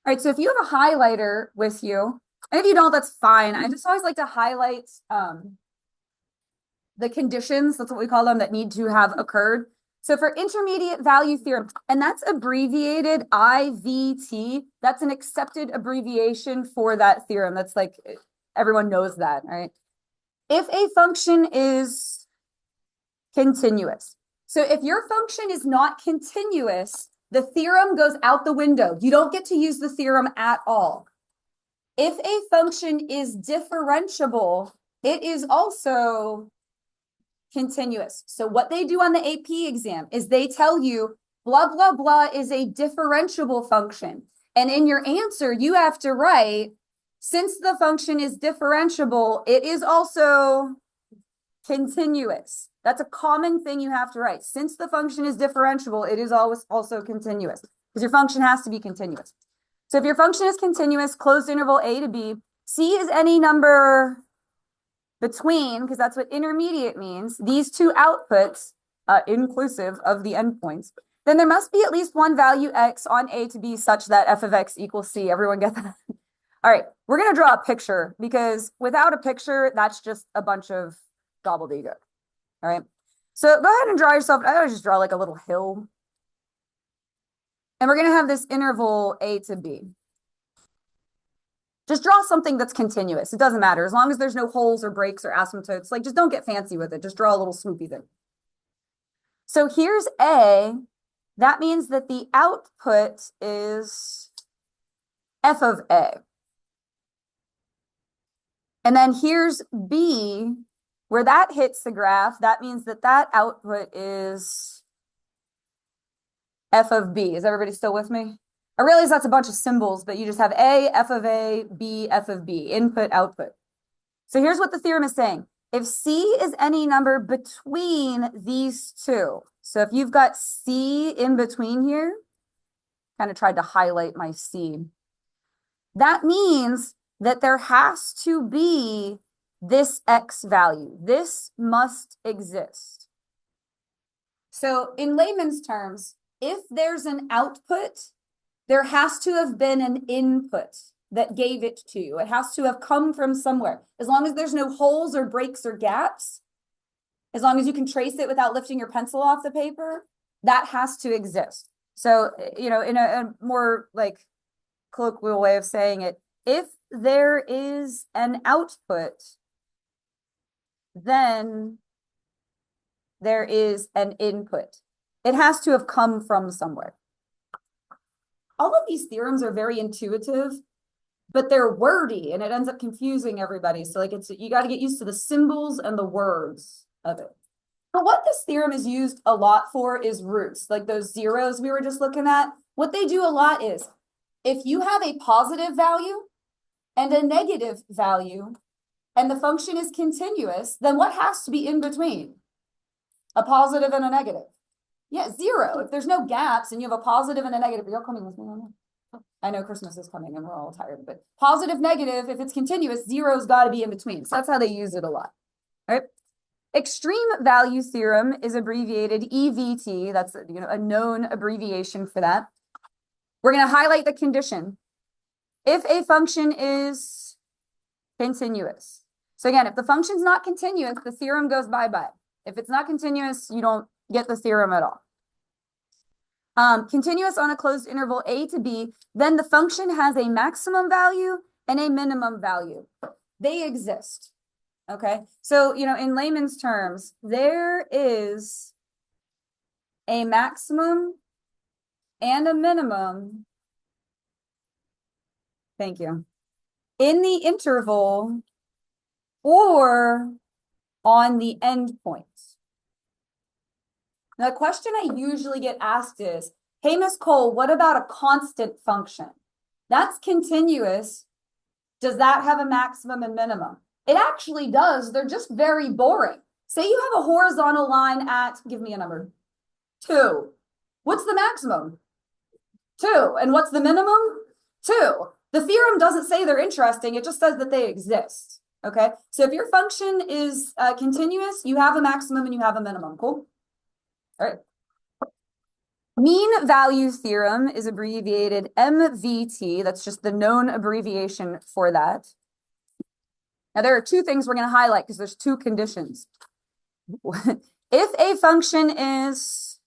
All right, so if you have a highlighter with you, and if you don't, that's fine. I just always like to highlight the conditions, that's what we call them, that need to have occurred. So for intermediate value theorem, and that's abbreviated IVT, that's an accepted abbreviation for that theorem. That's like, everyone knows that, right? If a function is continuous. So if your function is not continuous, the theorem goes out the window. You don't get to use the theorem at all. If a function is differentiable, it is also continuous. So what they do on the AP exam is they tell you blah, blah, blah is a differentiable function. And in your answer, you have to write, since the function is differentiable, it is also continuous. That's a common thing you have to write. Since the function is differentiable, it is always also continuous because your function has to be continuous. So if your function is continuous, closed interval a to b, c is any number between, because that's what intermediate means, these two outputs, inclusive of the endpoints, then there must be at least one value x on a to b such that f of x equals c. Everyone get that? All right, we're going to draw a picture because without a picture, that's just a bunch of gobbledygook. All right, so go ahead and draw yourself. I would just draw like a little hill. And we're going to have this interval a to b. Just draw something that's continuous. It doesn't matter. As long as there's no holes or breaks or asymptotes, like just don't get fancy with it. Just draw a little swoopy thing. So here's A. That means that the output is f of A. And then here's B. Where that hits the graph, that means that that output is f of b. Is everybody still with me? I realize that's a bunch of symbols, but you just have a, f of a, b, f of b, input, output. So here's what the theorem is saying. If c is any number between these two, so if you've got c in between here, kind of tried to highlight my c, that means that there has to be this x value. This must exist. So in layman's terms, if there's an output, there has to have been an input that gave it to you. It has to have come from somewhere. As long as there's no holes or breaks or gaps, as long as you can trace it without lifting your pencil off the paper, that has to exist. So, you know, in a more like colloquial way of saying it, if there is an output, then there is an input. It has to have come from somewhere. All of these theorems are very intuitive, but they're wordy and it ends up confusing everybody. So like you got to get used to the symbols and the words of it. But what this theorem is used a lot for is roots, like those zeros we were just looking at. What they do a lot is if you have a positive value and a negative value, and the function is continuous, then what has to be in between? A positive and a negative. Yeah, 0. If there's no gaps and you have a positive and a negative, you're coming with me on that. I know Christmas is coming and we're all tired, but positive, negative, if it's continuous, 0's got to be in between. So that's how they use it a lot. All right. Extreme value theorem is abbreviated EVT. That's a known abbreviation for that. We're going to highlight the condition. If a function is continuous. So again, if the function's not continuous, the theorem goes bye-bye. If it's not continuous, you don't get the theorem at all. Continuous on a closed interval a to b, then the function has a maximum value and a minimum value. They exist. Okay, so in layman's terms, there is a maximum and a minimum. Thank you. In the interval or on the endpoints. Now, the question I usually get asked is, hey, Ms. Cole, what about a constant function? That's continuous. Does that have a maximum and minimum? It actually does. They're just very boring. Say you have a horizontal line at, give me a number, 2. What's the maximum? 2. And what's the minimum? 2. The theorem doesn't say they're interesting. It just says that they exist. Okay, so if your function is continuous, you have a maximum and you have a minimum. Cool. All right. Mean value theorem is abbreviated MVT. That's just the known abbreviation for that. Now, there are two things we're going to highlight because there's two conditions. If a function is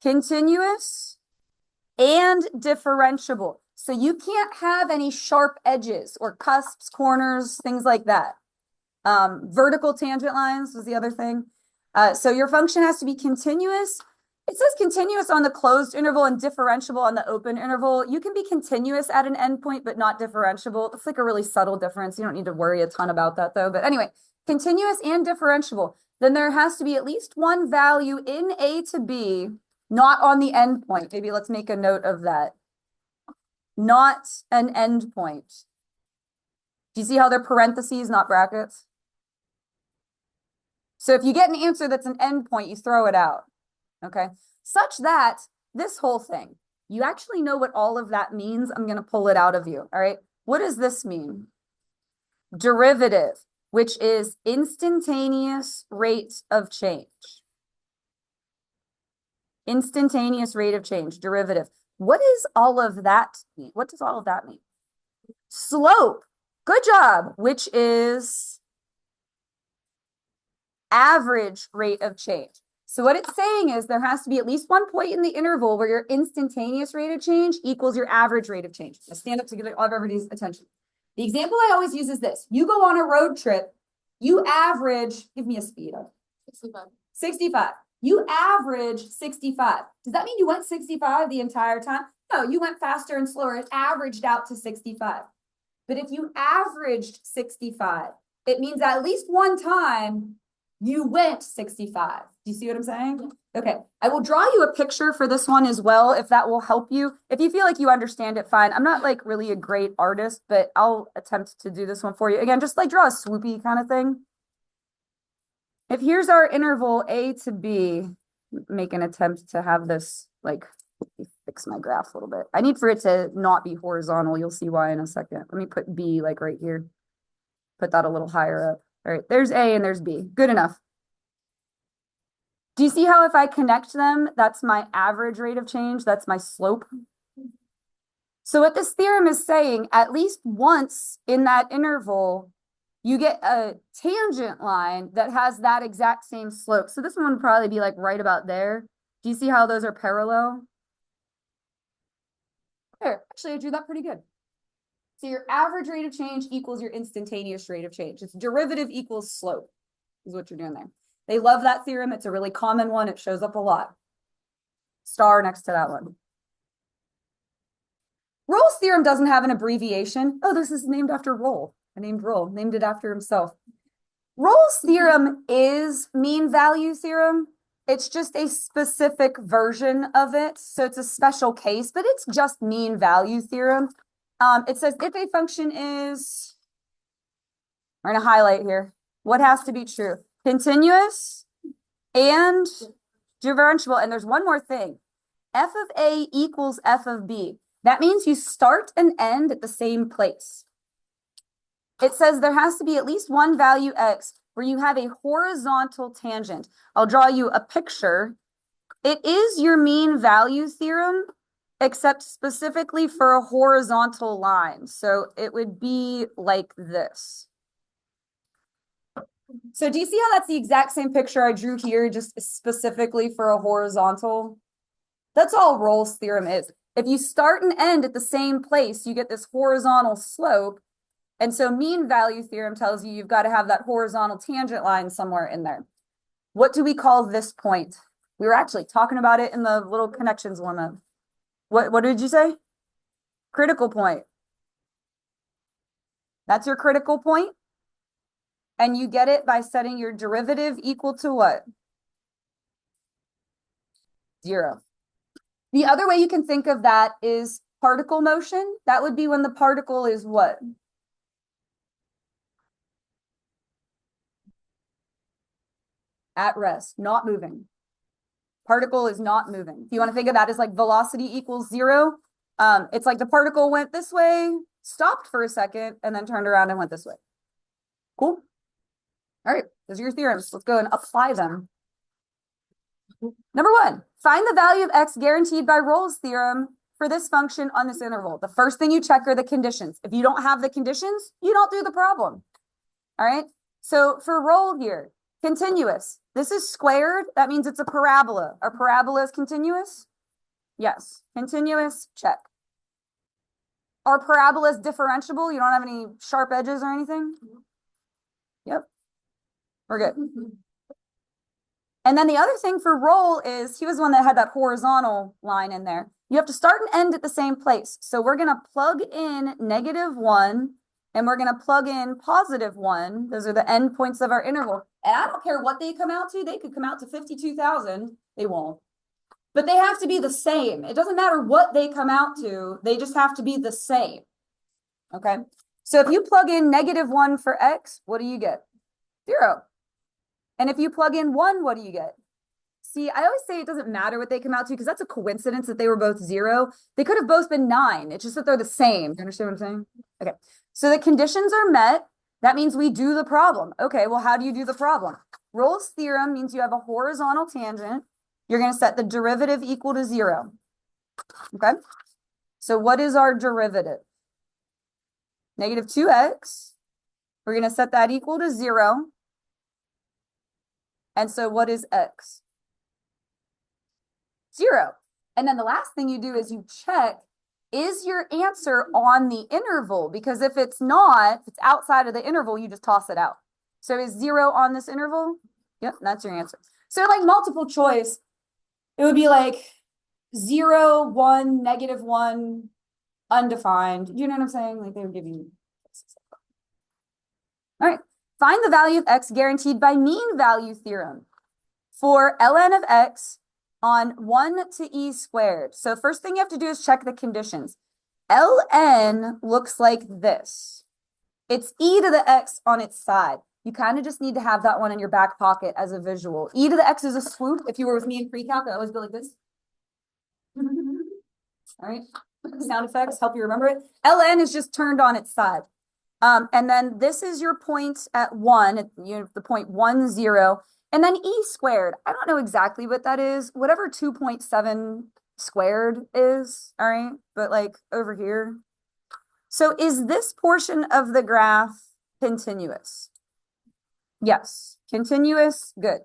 continuous and differentiable, so you can't have any sharp edges or cusps, corners, things like that. Vertical tangent lines was the other thing. So your function has to be continuous. It says continuous on the closed interval and differentiable on the open interval. You can be continuous at an endpoint, but not differentiable. It's like a really subtle difference. You don't need to worry a ton about that though. But anyway, continuous and differentiable. Then there has to be at least one value in A to B, not on the endpoint. Maybe let's make a note of that. Not an endpoint. Do you see how they're parentheses, not brackets? So if you get an answer that's an endpoint, you throw it out. Okay, such that this whole thing, you actually know what all of that means. I'm going to pull it out of you. All right, what does this mean? Derivative, which is instantaneous rate of change. Instantaneous rate of change, derivative. What does all of that mean? What does all of that mean? Slope, good job, which is average rate of change. So what it's saying is there has to be at least one point in the interval where your instantaneous rate of change equals your average rate of change. Now stand up to get all of everybody's attention. The example I always use is this. You go on a road trip, you average, give me a speed of 65. 65. You average 65. Does that mean you went 65 the entire time? No, you went faster and slower. It averaged out to 65. But if you averaged 65, it means at least one time you went 65. Do you see what I'm saying? Okay, I will draw you a picture for this one as well, if that will help you. If you feel like you understand it, fine. I'm not like really a great artist, but I'll attempt to do this one for you. Again, just like draw a swoopy kind of thing. If here's our interval A to B, make an attempt to have this, like, fix my graph a little bit. I need for it to not be horizontal. You'll see why in a second. Let me put B like right here. Put that a little higher up. All right, there's A and there's B. Good enough. Do you see how if I connect them, that's my average rate of change, that's my slope? So what this theorem is saying, at least once in that interval, you get a tangent line that has that exact same slope. So this one would probably be like right about there. Do you see how those are parallel? There, actually, I drew that pretty good. So your average rate of change equals your instantaneous rate of change. It's derivative equals slope is what you're doing there. They love that theorem. It's a really common one. It shows up a lot. Star next to that one. Rolle's theorem doesn't have an abbreviation. Oh, this is named after Rolle. I named Rolle, named it after himself. Rolle's theorem is mean value theorem. It's just a specific version of it. So it's a special case, but it's just mean value theorem. It says if a function is, we're going to highlight here, what has to be true? Continuous and differentiable. And there's one more thing. F of A equals F of B. That means you start and end at the same place. It says there has to be at least one value X where you have a horizontal tangent. I'll draw you a picture. It is your mean value theorem, except specifically for a horizontal line. So it would be like this. So do you see how that's the exact same picture I drew here, just specifically for a horizontal? That's all Rolle's theorem is. If you start and end at the same place, you get this horizontal slope. And so mean value theorem tells you you've got to have that horizontal tangent line somewhere in there. What do we call this point? We were actually talking about it in the little connections warm-up. What did you say? Critical point. That's your critical point. And you get it by setting your derivative equal to what? 0. The other way you can think of that is particle motion. That would be when the particle is what? At rest, not moving. Particle is not moving. If you want to think of that as like velocity equals 0, it's like the particle went this way, stopped for a second, and then turned around and went this way. Cool. All right, those are your theorems. Let's go and apply them. Number 1, Find the value of x guaranteed by Rolle's theorem for this function on this interval. The first thing you check are the conditions. If you don't have the conditions, you don't do the problem. All right. So for Rolle here, continuous. This is squared. That means it's a parabola. Are parabolas continuous? Yes. Continuous, check. Are parabolas differentiable? You don't have any sharp edges or anything? Yep. We're good. And then the other thing for Rolle is he was the one that had that horizontal line in there. You have to start and end at the same place. So we're going to plug in -1 and we're going to plug in +1. Those are the end points of our interval. And I don't care what they come out to. They could come out to 52,000. They won't. But they have to be the same. It doesn't matter what they come out to. They just have to be the same. Okay. So if you plug in -1 for x, what do you get? 0. And if you plug in 1, what do you get? See, I always say it doesn't matter what they come out to because that's a coincidence that they were both 0. They could have both been 9. It's just that they're the same. Do you understand what I'm saying? Okay. So the conditions are met. That means we do the problem. Okay, well, how do you do the problem? Rolle's theorem means you have a horizontal tangent. You're going to set the derivative equal to 0. Okay. So what is our derivative? -2x. We're going to set that equal to 0. And so what is x? 0. And then the last thing you do is you check, is your answer on the interval? Because if it's not, if it's outside of the interval, you just toss it out. So is 0 on this interval? Yep, that's your answer. So like multiple choice, it would be like 0, 1, -1, undefined. You know what I'm saying? Like they would give you. All right. Find the value of x guaranteed by mean value theorem for ln of x on 1 to e squared. So first thing you have to do is check the conditions. ln looks like this. It's e to the x on its side. You kind of just need to have that one in your back pocket as a visual. E to the x is a swoop. If you were with me in pre-calc, I always go like this. All right. Sound effects help you remember it. ln is just turned on its side. And then this is your point at 1, you have the point 1, 0, and then e squared. I don't know exactly what that is. Whatever 2.7 squared is, all right? But like over here. So is this portion of the graph continuous? Yes. Continuous, good.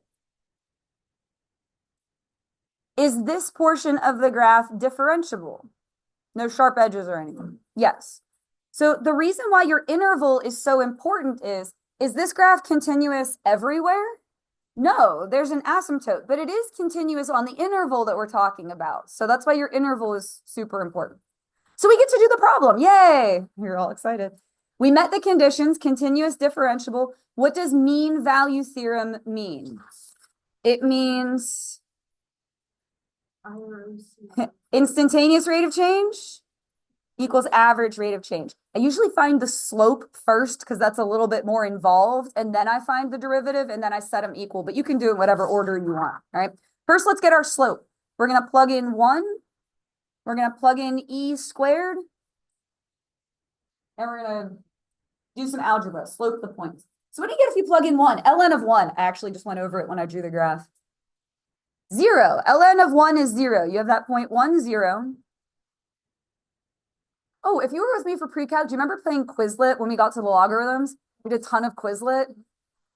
Is this portion of the graph differentiable? No sharp edges or anything? Yes. So the reason why your interval is so important is this graph continuous everywhere? No, there's an asymptote, but it is continuous on the interval that we're talking about. So that's why your interval is super important. So we get to do the problem. Yay! You're all excited. We met the conditions, continuous, differentiable. What does mean value theorem mean? It means instantaneous rate of change equals average rate of change. I usually find the slope first because that's a little bit more involved, and then I find the derivative, and then I set them equal, but you can do it in whatever order you want, all right? First, let's get our slope. We're going to plug in 1. We're going to plug in e squared, and we're going to do some algebra, slope the points. So what do you get if you plug in 1? ln of 1. I actually just went over it when I drew the graph. 0. ln of 1 is 0. You have that point 1, 0. Oh, if you were with me for pre-calc, do you remember playing Quizlet when we got to the logarithms? We did a ton of Quizlet.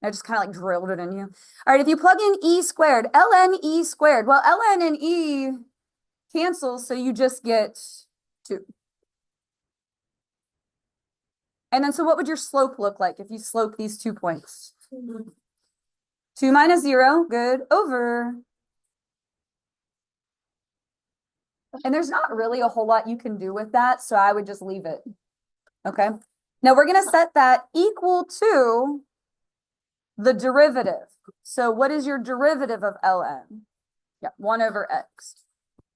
I just kind of like drilled it in you. All right, if you plug in e squared, ln e squared. Well, ln and e cancel, so you just get 2. And then so what would your slope look like if you slope these 2 points? 2 minus 0, good, over. And there's not really a whole lot you can do with that, so I would just leave it. Okay. Now we're going to set that equal to the derivative. So what is your derivative of ln? Yeah, 1 over x.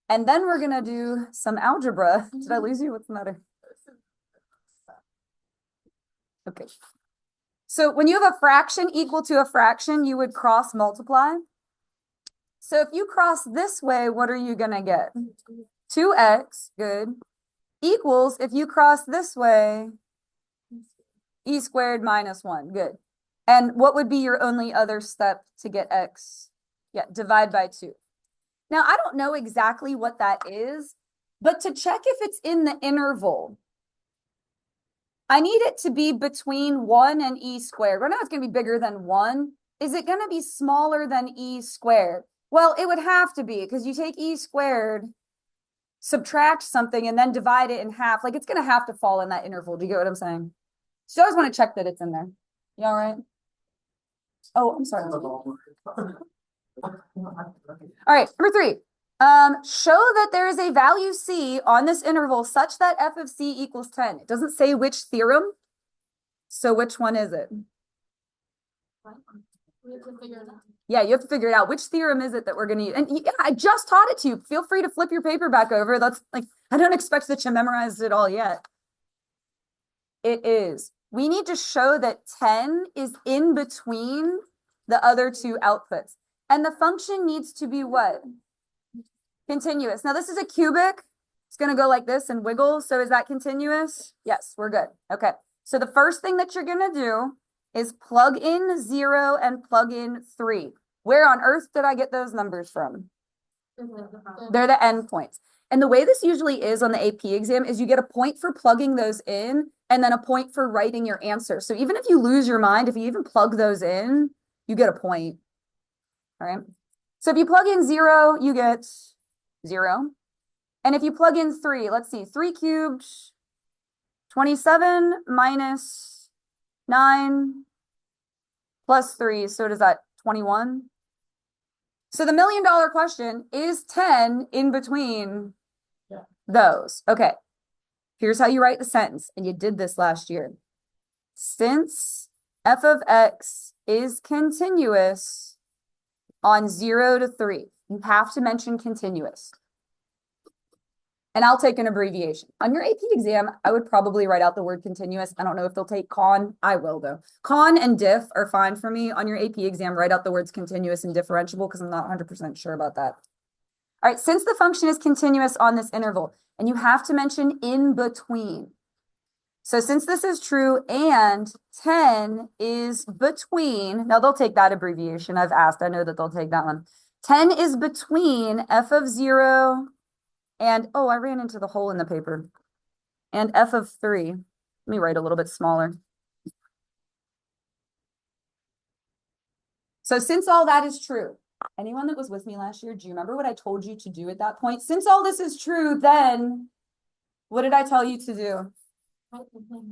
And then we're going to do some algebra. Did I lose you? What's the matter? Okay. So when you have a fraction equal to a fraction, you would cross multiply. So if you cross this way, what are you going to get? 2x, good, equals, if you cross this way, e squared minus 1, good. And what would be your only other step to get x? Yeah, divide by 2. Now, I don't know exactly what that is, but to check if it's in the interval, I need it to be between 1 and e squared. Right now it's going to be bigger than 1. Is it going to be smaller than e squared? Well, it would have to be, because you take e squared, subtract something, and then divide it in half. Like, it's going to have to fall in that interval. Do you get what I'm saying? So you always want to check that it's in there. You all right? Oh, I'm sorry. All right, number 3. Show that there is a value c on this interval such that f of c equals 10. It doesn't say which theorem. So which one is it? We have to figure it out. Yeah, you have to figure it out. Which theorem is it that we're going to use? And yeah, I just taught it to you. Feel free to flip your paper back over. That's like, I don't expect that you memorized it all yet. It is. We need to show that 10 is in between the other two outputs. And the function needs to be what? Continuous. Now this is a cubic. It's going to go like this and wiggle. So is that continuous? Yes, we're good. Okay. So the first thing that you're going to do is plug in 0 and plug in 3. Where on earth did I get those numbers from? They're the endpoints. And the way this usually is on the AP exam is you get a point for plugging those in and then a point for writing your answer. So even if you lose your mind, if you even plug those in, you get a point. All right. So if you plug in 0, you get 0. And if you plug in 3, let's see, 3 cubed, 27 minus 9 plus 3. So does that 21? So the $1 million question is 10 in between those. Okay. Here's how you write the sentence. And you did this last year. Since f of x is continuous on 0 to 3, you have to mention continuous. And I'll take an abbreviation. On your AP exam, I would probably write out the word continuous. I don't know if they'll take con. I will, though. Con and diff are fine for me. On your AP exam, write out the words continuous and differentiable because I'm not 100% sure about that. All right, since the function is continuous on this interval, and you have to mention in between. So since this is true and 10 is between, now they'll take that abbreviation. I've asked, I know that they'll take that one. 10 is between f of 0 and, oh, I ran into the hole in the paper. And f of 3. Let me write a little bit smaller. So since all that is true, anyone that was with me last year, do you remember what I told you to do at that point? Since all this is true, then what did I tell you to do?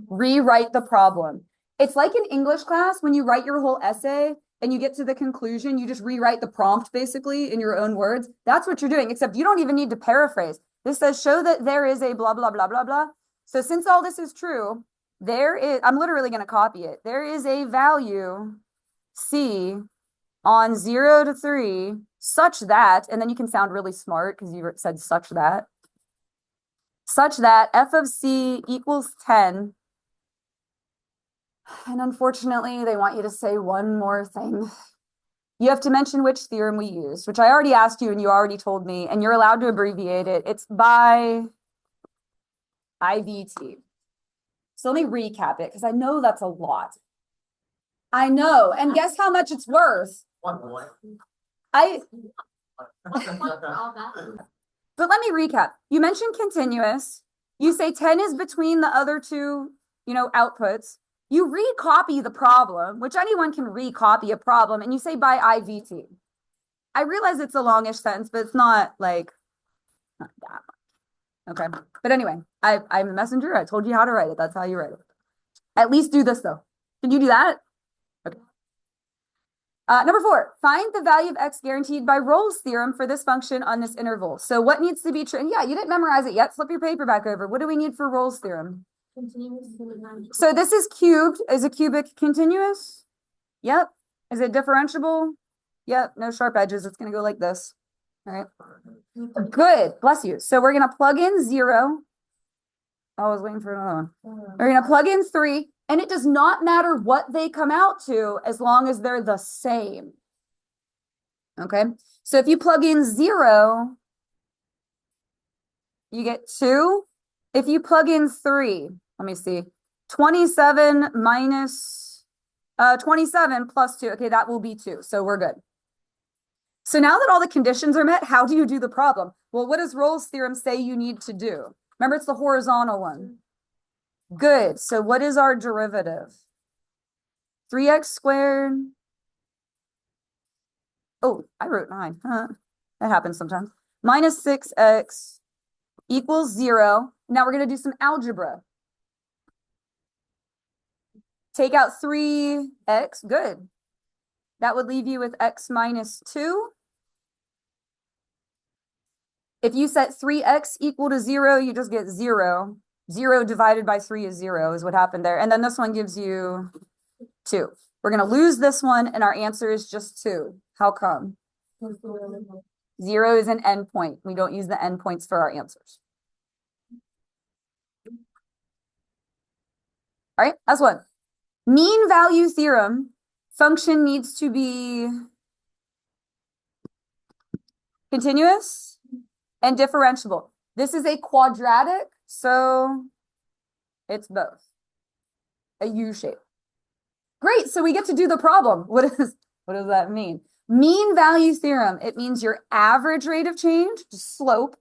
Rewrite the problem. It's like in English class, when you write your whole essay and you get to the conclusion, you just rewrite the prompt basically in your own words. That's what you're doing, except you don't even need to paraphrase. This says, show that there is a blah, blah, blah, blah, blah. So since all this is true, there is, I'm literally going to copy it. There is a value C on 0 to 3 such that, and then you can sound really smart because you said such that f of c equals 10. And unfortunately, they want you to say one more thing. You have to mention which theorem we used, which I already asked you and you already told me, and you're allowed to abbreviate it. It's by IVT. So let me recap it because I know that's a lot. I know. And guess how much it's worth? But let me recap. You mentioned continuous. You say 10 is between the other two, outputs. You recopy the problem, which anyone can recopy a problem, and you say by IVT. I realize it's a longish sentence, but it's not like not that much. Okay. But anyway, I'm a messenger. I told you how to write it. That's how you write it. At least do this though. Did you do that? Okay. Number 4, find the value of x guaranteed by Rolle's theorem for this function on this interval. So what needs to be true? And yeah, you didn't memorize it yet. Flip your paper back over. What do we need for Rolle's theorem? So this is cubed. Is a cubic continuous? Yep. Is it differentiable? Yep. No sharp edges. It's going to go like this. All right. Good. Bless you. So we're going to plug in 0. I was waiting for another one. We're going to plug in 3. And it does not matter what they come out to as long as they're the same. Okay. So if you plug in 0, you get 2. If you plug in 3, let me see, 27 minus 27 plus 2. Okay, that will be 2. So we're good. So now that all the conditions are met, how do you do the problem? Well, what does Rolle's theorem say you need to do? Remember, it's the horizontal one. Good. So what is our derivative? 3x squared. Oh, I wrote 9. That happens sometimes. Minus 6x equals 0. Now we're going to do some algebra. Take out 3x. Good. That would leave you with x minus 2. If you set 3x equal to 0, you just get 0. 0 divided by 3 is 0 is what happened there. And then this one gives you 2. We're going to lose this one, and our answer is just 2. How come? 0 is an endpoint. We don't use the endpoints for our answers. All right, last one. Mean value theorem. Function needs to be continuous and differentiable. This is a quadratic, so it's both. A U shape. Great, so we get to do the problem. What does that mean? Mean value theorem, it means your average rate of change, slope,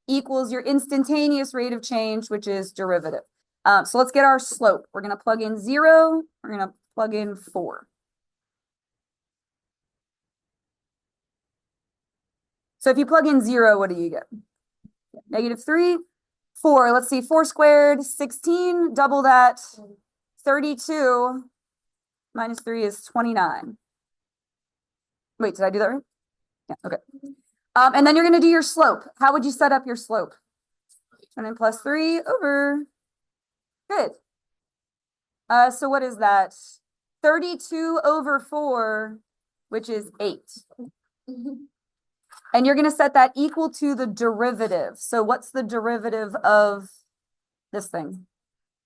equals your instantaneous rate of change, which is derivative. So let's get our slope. We're going to plug in 0. We're going to plug in 4. So if you plug in 0, what do you get? -3, 4. Let's see, 4 squared, 16. Double that, 32. Minus 3 is 29. Wait, did I do that right? Yeah, okay. And then you're going to do your slope. How would you set up your slope? 20 plus 3 over. Good. So what is that? 32 over 4, which is 8. And you're going to set that equal to the derivative. So what's the derivative of this thing?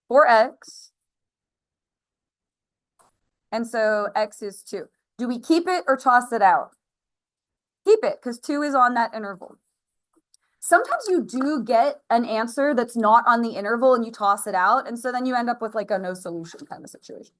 4x. And so x is 2. Do we keep it or toss it out? Keep it, because 2 is on that interval. Sometimes you do get an answer that's not on the interval and you toss it out. And so then you end up with like a no solution kind of situation.